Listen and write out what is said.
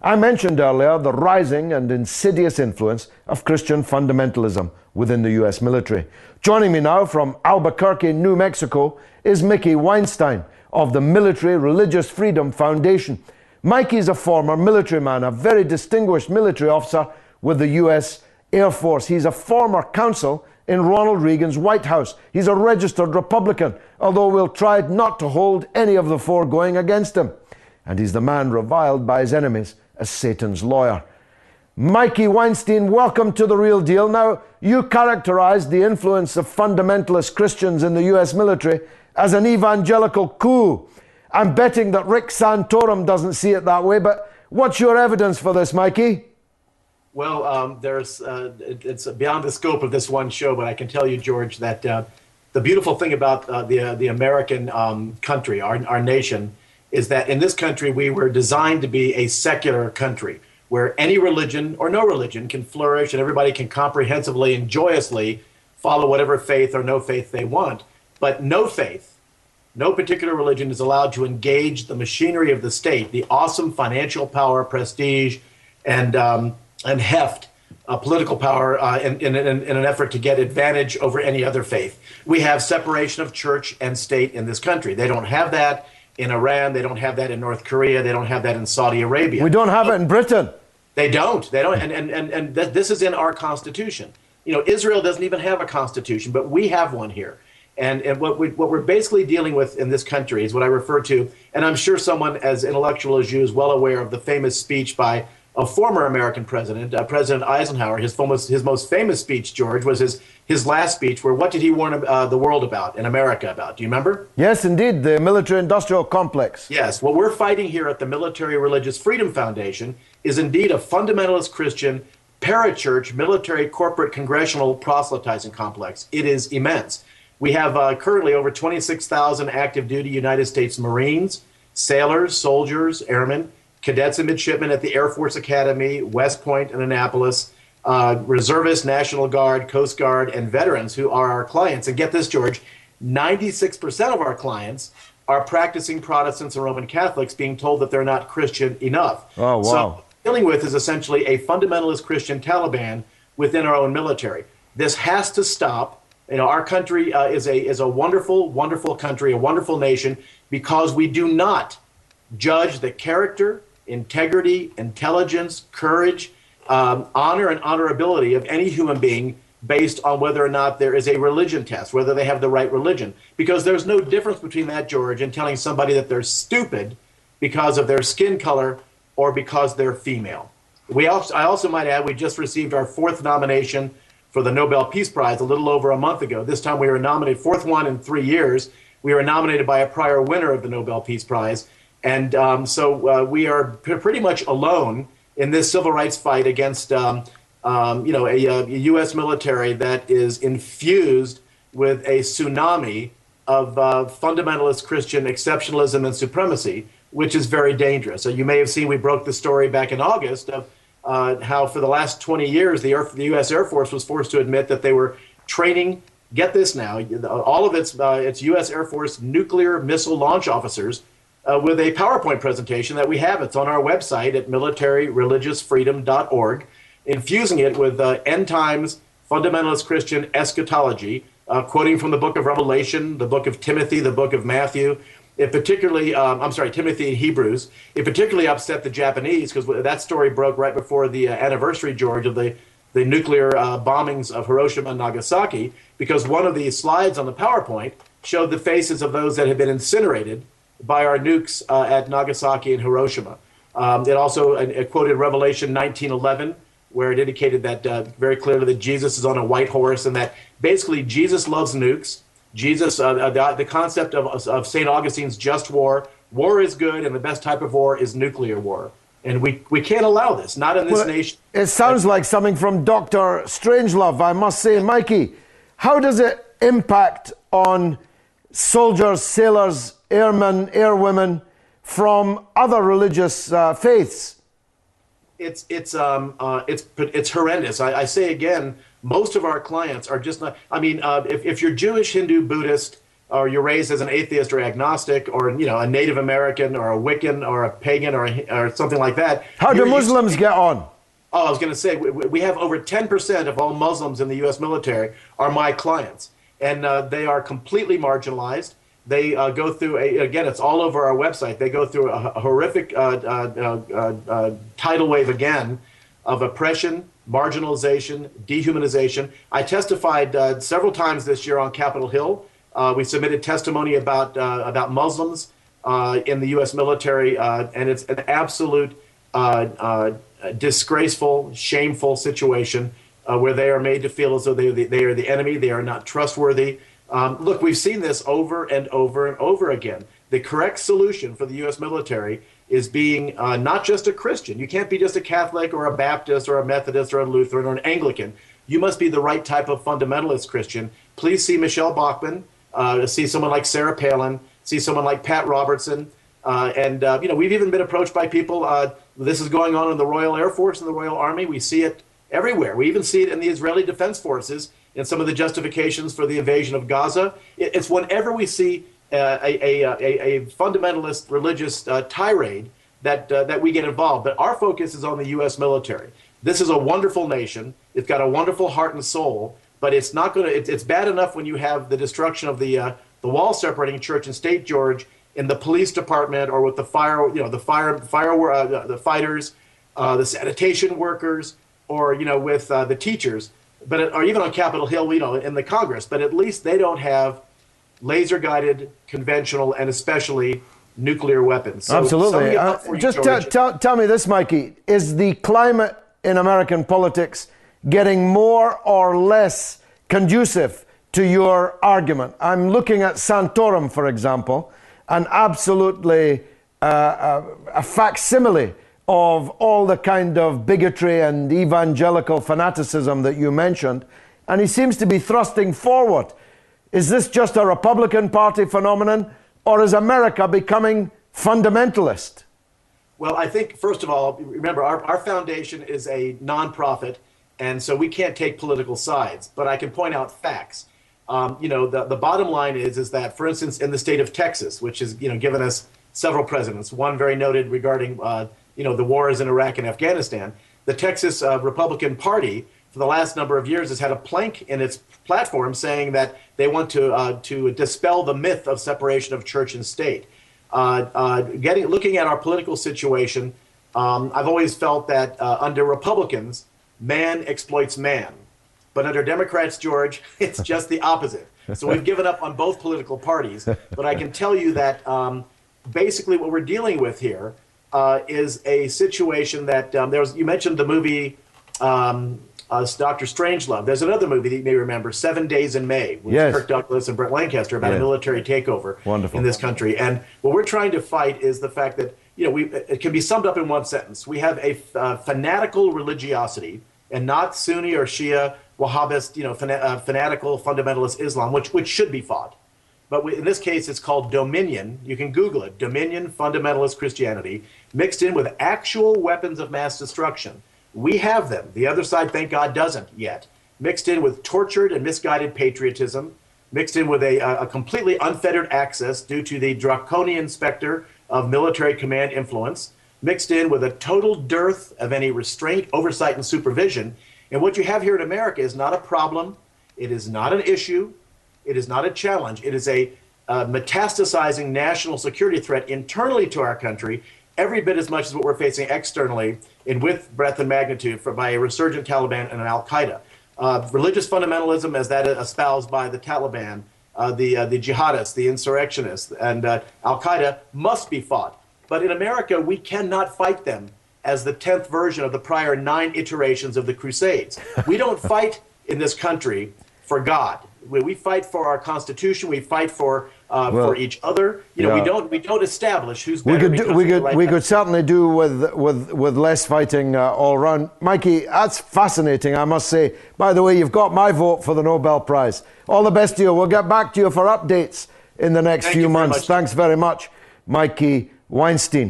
I mentioned earlier the rising and insidious influence of Christian fundamentalism within the US military. Joining me now from Albuquerque, New Mexico, is Mikey Weinstein of the Military Religious Freedom Foundation. Mikey is a former military man, a very distinguished military officer with the US Air Force. He's a former counsel in Ronald Reagan's White House. He's a registered Republican, although we'll try not to hold any of the foregoing against him. And he's the man reviled by his enemies as Satan's lawyer. Mikey Weinstein, welcome to The Real Deal. Now, you characterized the influence of fundamentalist Christians in the US military as an evangelical coup. I'm betting that Rick Santorum doesn't see it that way, but what's your evidence for this, Mikey? Well, it's beyond the scope of this one show, but I can tell you, George, that the beautiful thing about the American country, our nation, is that in this country we were designed to be a secular country where any religion or no religion can flourish and everybody can comprehensively and joyously follow whatever faith or no faith they want. But no faith, no particular religion is allowed to engage the machinery of the state, the awesome financial power, prestige, and heft, political power in an effort to get advantage over any other faith. We have separation of church and state in this country. They don't have that in Iran. They don't have that in North Korea. They don't have that in Saudi Arabia. We don't have it in Britain. They don't. They don't. And this is in our Constitution. You know, Israel doesn't even have a constitution, but we have one here. And what we're basically dealing with in this country is what I refer to, and I'm sure someone as intellectual as you is well aware of the famous speech by a former American president, President Eisenhower. His most famous speech, George, was his last speech, where what did he warn the world about and America about? Do you remember? Yes, indeed, the military-industrial complex. Yes. What we're fighting here at the Military Religious Freedom Foundation is indeed a fundamentalist Christian parachurch, military, corporate, congressional proselytizing complex. It is immense. We have currently over 26,000 active duty United States Marines, sailors, soldiers, airmen, cadets and midshipmen at the Air Force Academy, West Point and Annapolis, reservists, National Guard, Coast Guard, and veterans who are our clients. And get this, George, 96% of our clients are practicing Protestants and Roman Catholics being told that they're not Christian enough. Oh, wow. So what we're dealing with is essentially a fundamentalist Christian Taliban within our own military. This has to stop. You know, our country is a wonderful, wonderful country, a wonderful nation, because we do not judge the character, integrity, intelligence, courage, honor, and honorability of any human being based on whether or not there is a religion test, whether they have the right religion. Because there's no difference between that, George, and telling somebody that they're stupid because of their skin color or because they're female. I also might add, we just received our 4th nomination for the Nobel Peace Prize a little over a month ago. This time we were nominated, 4th one in 3 years. We were nominated by a prior winner of the Nobel Peace Prize. And so we are pretty much alone in this civil rights fight against, a U.S. military that is infused with a tsunami of fundamentalist Christian exceptionalism and supremacy, which is very dangerous. So you may have seen we broke the story back in August of how for the last 20 years the U.S. Air Force was forced to admit that they were training, get this now, all of its U.S. Air Force nuclear missile launch officers with a PowerPoint presentation that we have. It's on our website at militaryreligiousfreedom.org, infusing it with end times fundamentalist Christian eschatology, quoting from the book of Revelation, the book of Timothy, the book of Matthew. It particularly, Timothy and Hebrews. It particularly upset the Japanese because that story broke right before the anniversary, George, of the nuclear bombings of Hiroshima and Nagasaki, because one of the slides on the PowerPoint showed the faces of those that had been incinerated by our nukes at Nagasaki and Hiroshima. It also quoted Revelation 19:11, where it indicated that very clearly that Jesus is on a white horse and that basically Jesus loves nukes. Jesus, the concept of St. Augustine's just war is good, and the best type of war is nuclear war. And we can't allow this, not in this nation. It sounds like something from Dr. Strangelove, I must say. Mikey, how does it impact on soldiers, sailors, airmen, airwomen from other religious faiths? It's horrendous. I say again, most of our clients are just not. I mean, if you're Jewish, Hindu, Buddhist, or you're raised as an atheist or agnostic, or a Native American or a Wiccan or a pagan or something like that. How do Muslims get on? Oh, I was going to say, we have over 10% of all Muslims in the U.S. military are my clients, and they are completely marginalized. They go through, again, it's all over our website. They go through a horrific tidal wave again of oppression, marginalization, dehumanization. I testified several times this year on Capitol Hill. We submitted testimony about Muslims in the U.S. military, and it's an absolute disgraceful, shameful situation where they are made to feel as though they are the enemy. They are not trustworthy. Look, we've seen this over and over and over again. The correct solution for the U.S. military is being not just a Christian. You can't be just a Catholic or a Baptist or a Methodist or a Lutheran or an Anglican. You must be the right type of fundamentalist Christian. Please see Michelle Bachmann, see someone like Sarah Palin, see someone like Pat Robertson. We've even been approached by people. This is going on in the Royal Air Force and the Royal Army. We see it everywhere. We even see it in the Israeli Defense Forces in some of the justifications for the invasion of Gaza. It's whenever we see a fundamentalist religious tirade that we get involved. But our focus is on the U.S. military. This is a wonderful nation. It's got a wonderful heart and soul. But it's not going to. It's bad enough when you have the destruction of the wall separating church and state, George, in the police department, or with the the fighters, the sanitation workers, or with the teachers, or even on Capitol Hill, in the Congress. But at least they don't have laser-guided, conventional, and especially nuclear weapons. So, absolutely. Just tell me this, Mikey: is the climate in American politics getting more or less conducive to your argument? I'm looking at Santorum, for example, and absolutely a facsimile of all the kind of bigotry and evangelical fanaticism that you mentioned, and he seems to be thrusting forward. Is this just a Republican Party phenomenon, or is America becoming fundamentalist? Well, I think, first of all, remember, our foundation is a nonprofit, and so we can't take political sides, but I can point out facts. The bottom line is that, for instance, in the state of Texas, which has given us several presidents, one very noted regarding the wars in Iraq and Afghanistan, the Texas Republican Party for the last number of years has had a plank in its platform saying that they want to dispel the myth of separation of church and state. Looking at our political situation, I've always felt that under Republicans, man exploits man. But under Democrats, George, it's just the opposite. So we've given up on both political parties. But I can tell you that basically what we're dealing with here is a situation that you mentioned the movie Dr. Strangelove. There's another movie that you may remember, 7 Days in May, with Kirk Douglas and Burt Lancaster, about a military takeover in this country. And what we're trying to fight is the fact that, it can be summed up in one sentence. We have a fanatical religiosity, and not Sunni or Shia, Wahhabist, fanatical fundamentalist Islam, which should be fought. But in this case, it's called Dominion. You can Google it, Dominion Fundamentalist Christianity, mixed in with actual weapons of mass destruction. We have them. The other side, thank God, doesn't yet. Mixed in with tortured and misguided patriotism, mixed in with a completely unfettered access due to the draconian specter of military command influence, mixed in with a total dearth of any restraint, oversight, and supervision. And what you have here in America is not a problem. It is not an issue. It is not a challenge. It is a metastasizing national security threat internally to our country, every bit as much as what we're facing externally in width, breadth, and magnitude by a resurgent Taliban and an al-Qaeda. Religious fundamentalism, as that espoused by the Taliban, the jihadists, the insurrectionists, and al-Qaeda must be fought. But in America, we cannot fight them as the 10th version of the prior 9 iterations of the Crusades. We don't fight in this country for God. We fight for our Constitution. We fight for each other. We don't establish who's better. We could certainly do with less fighting all around. Mikey, that's fascinating, I must say. By the way, you've got my vote for the Nobel Prize. All the best to you. We'll get back to you for updates in the next few months. Thanks very much, Mikey Weinstein.